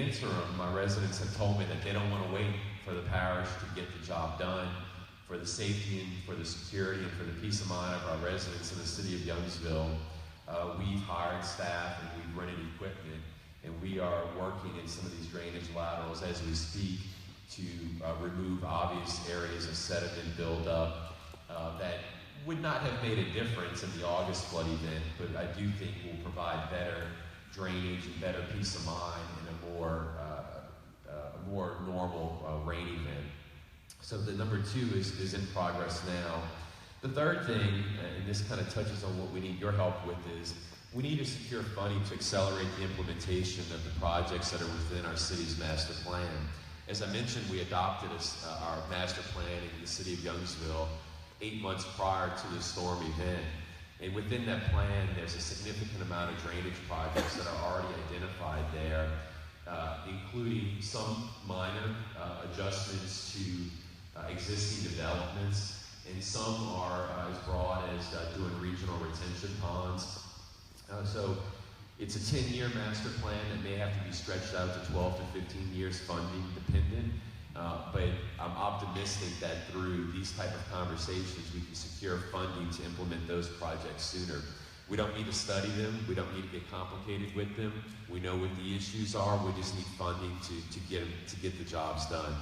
interim, my residents have told me that they don't want to wait for the parish to get the job done. For the safety and for the security and for the peace of mind of our residents in the city of Youngsville, we've hired staff and we've rented equipment, and we are working in some of these drainage laterals as we speak to remove obvious areas of sediment buildup that would not have made a difference in the August flood event, but I do think will provide better drainage and better peace of mind in a more normal rain event. So the number 2 is in progress now. The third thing, and this kind of touches on what we need your help with, is we need to secure funding to accelerate the implementation of the projects that are within our city's master plan. As I mentioned, we adopted our master plan in the city of Youngsville 8 months prior to the storm event. And within that plan, there's a significant amount of drainage projects that are already identified there, including some minor adjustments to existing developments, and some are as broad as doing regional retention ponds. So it's a 10-year master plan that may have to be stretched out to 12 to 15 years funding dependent, but I'm optimistic that through these type of conversations we can secure funding to implement those projects sooner. We don't need to study them, we don't need to get complicated with them. We know what the issues are, we just need funding to get the jobs done.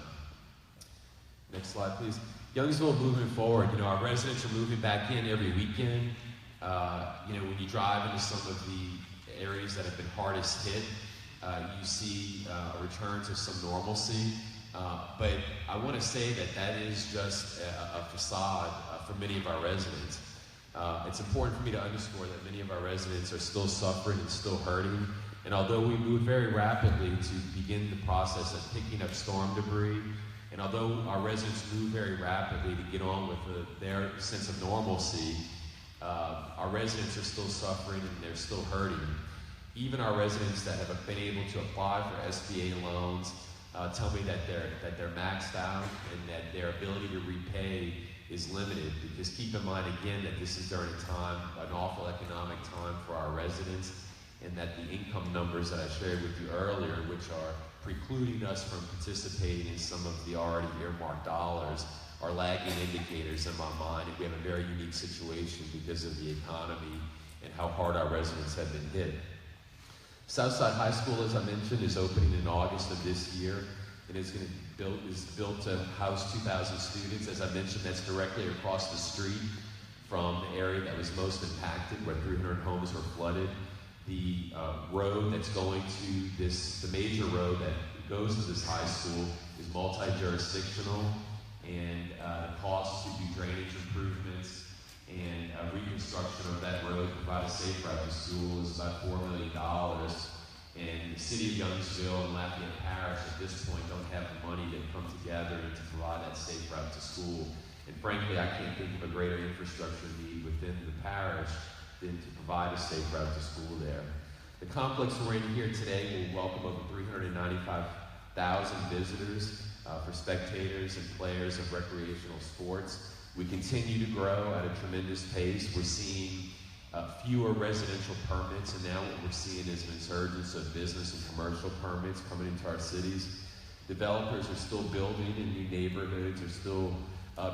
Next slide, please. Youngsville moving forward, our residents are moving back in every weekend. When you drive into some of the areas that have been hardest hit, you see a return to some normalcy. But I want to say that is just a facade for many of our residents. It's important for me to underscore that many of our residents are still suffering and still hurting. And although we moved very rapidly to begin the process of picking up storm debris, and although our residents move very rapidly to get on with their sense of normalcy, our residents are still suffering and they're still hurting. Even our residents that have been able to apply for SBA loans tell me that they're maxed out and that their ability to repay is limited, because keep in mind again that this is during an awful economic time for our residents, and that the income numbers that I shared with you earlier, which are precluding us from participating in some of the already earmarked dollars, are lagging indicators in my mind, and we have a very unique situation because of the economy and how hard our residents have been hit. Southside High School, as I mentioned, is opening in August of this year, and is built to house 2,000 students. As I mentioned, that's directly across the street from the area that was most impacted, where 300 homes were flooded. The road that's going to the major road that goes to this high school is multi-jurisdictional, and the cost to do drainage improvements and reconstruction of that road to provide a safe route to school is about $4 million. And the city of Youngsville and Lafayette Parish at this point don't have the money to come together and to provide that safe route to school. And frankly, I can't think of a greater infrastructure need within the parish than to provide a safe route to school there. The complex we're in here today will welcome over 395,000 visitors for spectators and players of recreational sports. We continue to grow at a tremendous pace. We're seeing fewer residential permits, and now what we're seeing is an insurgence of business and commercial permits coming into our cities. Developers are still building, and new neighborhoods are still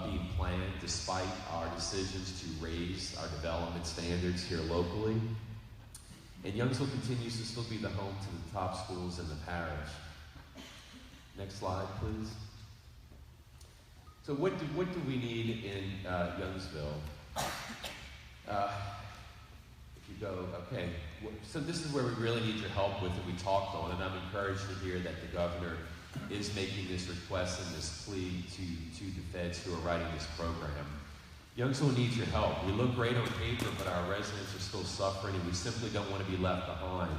being planned despite our decisions to raise our development standards here locally. And Youngsville continues to still be the home to the top schools in the parish. Next slide, please. So what do we need in Youngsville? If you go, okay. So this is where we really need your help with it. We talked on, and I'm encouraged to hear that the governor is making this request and this plea to the feds who are writing this program. Youngsville needs your help. We look great on paper, but our residents are still suffering, and we simply don't want to be left behind.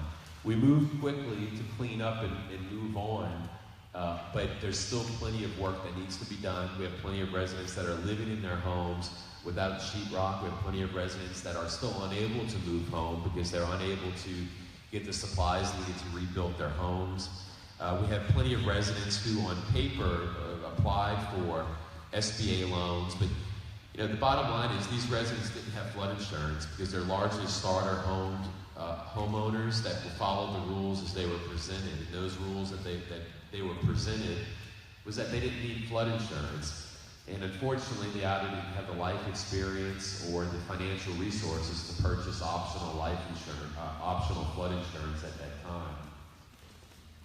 We moved quickly to clean up and move on, but there's still plenty of work that needs to be done. We have plenty of residents that are living in their homes without sheetrock. We have plenty of residents that are still unable to move home because they're unable to get the supplies needed to rebuild their homes. We have plenty of residents who on paper applied for SBA loans, but the bottom line is these residents didn't have flood insurance because they're largely starter homes homeowners that followed the rules as they were presented. And those rules that they were presented was that they didn't need flood insurance. And unfortunately, they either didn't have the life experience or the financial resources to purchase optional life insurance, optional flood insurance at that time.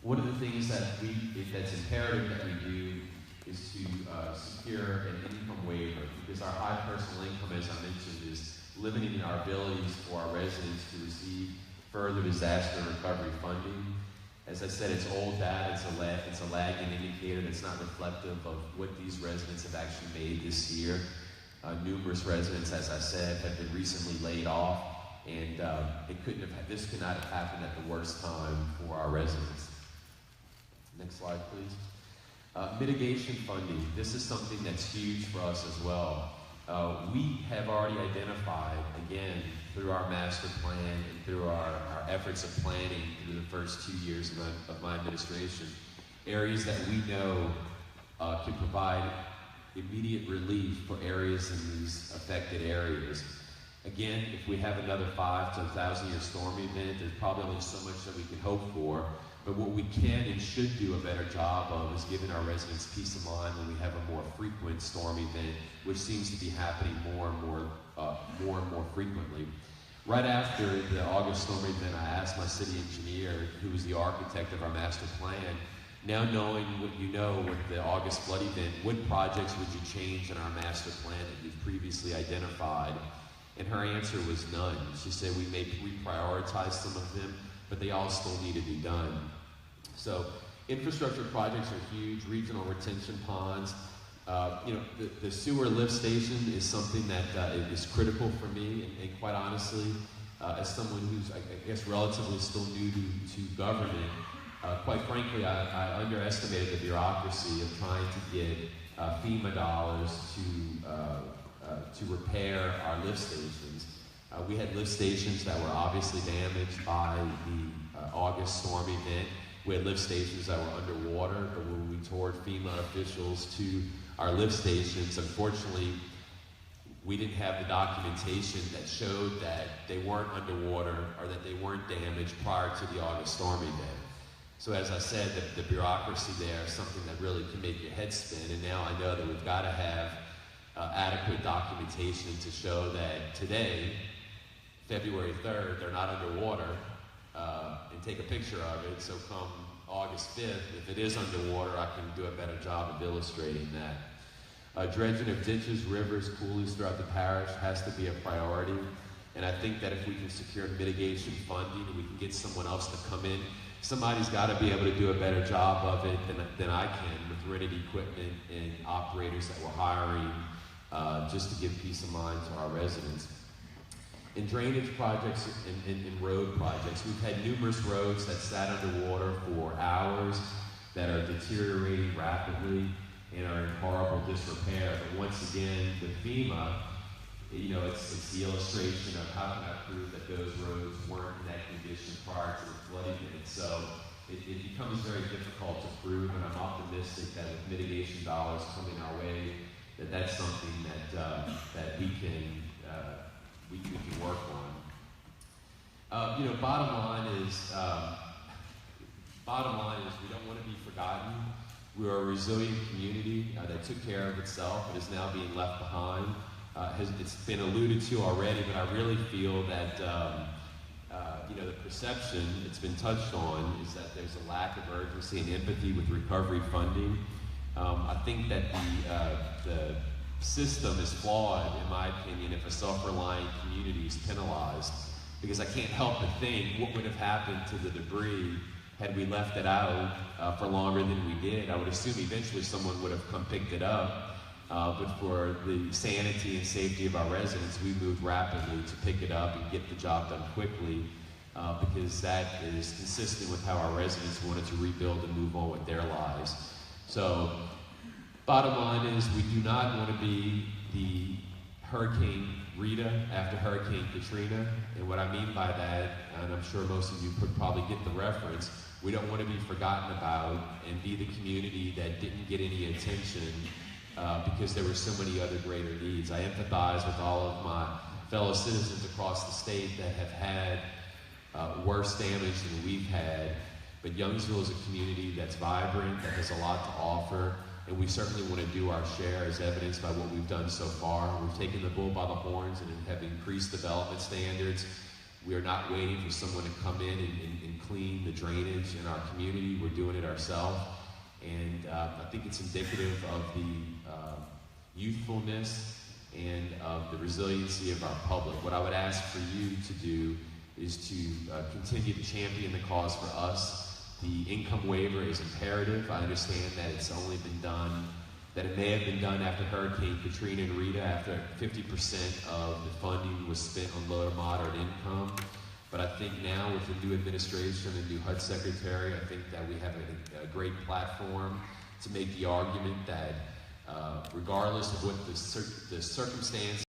One of the things that's imperative that we do is to secure an income waiver, because our high personal income, as I mentioned, is limiting our abilities for our residents to receive further disaster recovery funding. As I said, it's old data, it's a lagging indicator that's not reflective of what these residents have actually made this year. Numerous residents, as I said, have been recently laid off, and this could not have happened at the worst time for our residents. Next slide, please. Mitigation funding. This is something that's huge for us as well. We have already identified, again, through our master plan and through our efforts of planning through the first 2 years of my administration, areas that we know can provide immediate relief for areas in these affected areas. Again, if we have another 5 to 1,000-year storm event, there's probably only so much that we can hope for. But what we can and should do a better job of is giving our residents peace of mind when we have a more frequent storm event, which seems to be happening more and more frequently. Right after the August storm event, I asked my city engineer, who was the architect of our master plan, now knowing what you know with the August flood event, what projects would you change in our master plan that you've previously identified? And her answer was none. She said we may reprioritize some of them, but they all still need to be done. So infrastructure projects are huge. Regional retention ponds. The sewer lift station is something that is critical for me, and quite honestly, as someone who's, I guess, relatively still new to government, quite frankly, I underestimated the bureaucracy of trying to get FEMA dollars to repair our lift stations. We had lift stations that were obviously damaged by the August storm event. We had lift stations that were underwater, but when we toured FEMA officials to our lift stations, unfortunately, we didn't have the documentation that showed that they weren't underwater or that they weren't damaged prior to the August storm event. So as I said, the bureaucracy there is something that really can make your head spin, and now I know that we've got to have adequate documentation to show that today, February 3rd, they're not underwater, and take a picture of it, so come August 5th, if it is underwater, I can do a better job of illustrating that. Dredging of ditches, rivers, coulees throughout the parish has to be a priority, and I think that if we can secure mitigation funding and we can get someone else to come in, somebody's got to be able to do a better job of it than I can with rented equipment and operators that we're hiring just to give peace of mind to our residents. In drainage projects and road projects, we've had numerous roads that sat underwater for hours that are deteriorating rapidly and are in horrible disrepair. But once again, with FEMA, it's the illustration of how can I prove that those roads weren't in that condition prior to the flood event. So it becomes very difficult to prove, and I'm optimistic that with mitigation dollars coming our way, that's something that we can work on. Bottom line is we don't want to be forgotten. We are a resilient community that took care of itself and is now being left behind. It's been alluded to already, but I really feel that the perception it's been touched on is that there's a lack of urgency and empathy with recovery funding. I think that the system is flawed, in my opinion, if a self-reliant community is penalized. Because I can't help but think what would have happened to the debris had we left it out for longer than we did. I would assume eventually someone would have come picked it up. But for the sanity and safety of our residents, we moved rapidly to pick it up and get the job done quickly because that is consistent with how our residents wanted to rebuild and move on with their lives. So, bottom line is we do not want to be the Hurricane Rita after Hurricane Katrina. And what I mean by that, and I'm sure most of you could probably get the reference, we don't want to be forgotten about and be the community that didn't get any attention because there were so many other greater needs. I empathize with all of my fellow citizens across the state that have had worse damage than we've had. But Youngsville is a community that's vibrant, that has a lot to offer, and we certainly want to do our share, as evidenced by what we've done so far. We've taken the bull by the horns and have increased development standards. We are not waiting for someone to come in and clean the drainage in our community. We're doing it ourselves. And I think it's indicative of the youthfulness and of the resiliency of our public. What I would ask for you to do is to continue to champion the cause for us. The income waiver is imperative. I understand that it's only been done, that it may have been done after Hurricane Katrina and Rita, after 50% of the funding was spent on low to moderate income. But I think now with the new administration and new HUD secretary, I think that we have a great platform to make the argument that regardless of what the circumstance